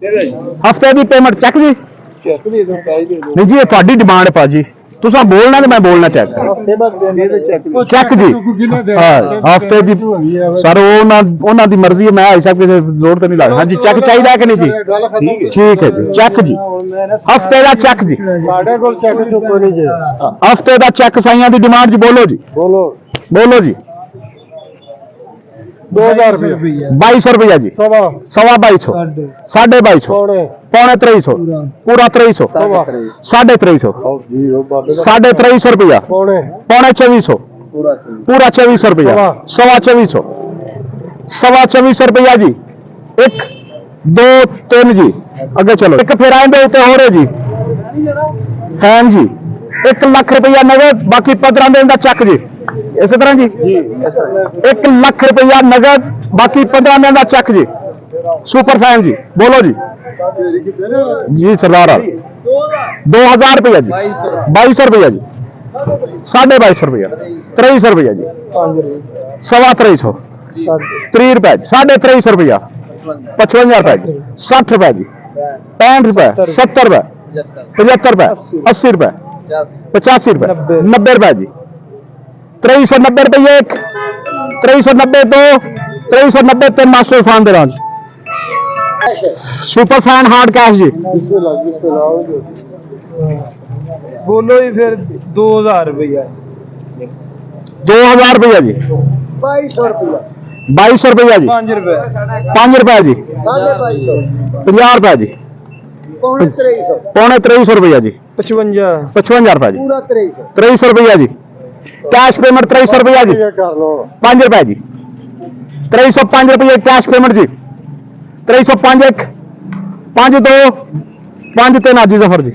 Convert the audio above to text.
हफ्ते की payment check जी नहीं जी, ये थोड़ी डिमांड है भाजी, तुसा बोलना तो मैं बोलना चेक चेक जी। हाँ हफ्ते की सर उन्होंने दी मर्जी है, मैं आई सब किसी जोर तो नहीं लगा। हाँ जी चेक चाहिए कि नहीं जी? ठीक है जी, चेक जी, हफ्ते का चेक जी, हफ्ते का चेक साइया की डिमांड जी। बोलो जी, बोलो जी। 2000 2200 रुपया जी, सवा 2200, 2250, पौने 2300, पूरा 2300, 2350, 2350 रुपया, पौने 2400, पूरा 2400 रुपया, सवा 2400, सवा 2400 रुपया जी। 1 2 3 जी, अगे चलो। एक फिर आएंगे उत्ते हो रहे जी फैन जी, 1 लाख रुपया नगद, बाकी 15 दिन का चेक जी। इसी तरह जी 1 लाख रुपया नगद, बाकी 15 दिन का चेक जी। सुपर फैन जी, बोलो जी। जी सरदार 2000 रुपया जी, 2200 रुपया जी, 2250 रुपया, 2300 रुपया जी, सवा 2300, 30 रुपए, 2350 रुपया, 55 रुपए जी, 60 रुपए जी, 65 रुपए, 70 रुपए, 75 रुपए, 80 रुपए, 85 रुपए, 90 रुपए जी, 2390 रुपये 1, 2390 2, 2390 3 मास्टर फैन दे रहा। सुपर फैन हार्ड कैश जी। बोलो ही फिर 2000 रुपया, 2000 रुपया जी, 2200 रुपया जी, 5 रुपए, 5 रुपए जी, 50 रुपए जी, पौने 2300 रुपया जी, 55 रुपए जी, 2300 रुपया जी। कैश पेमेंट 2300 रुपया जी, 5 रुपए जी, 2305 रुपये कैश पेमेंट जी, 2305 1, 5 2, 5 3 जी जफर जी।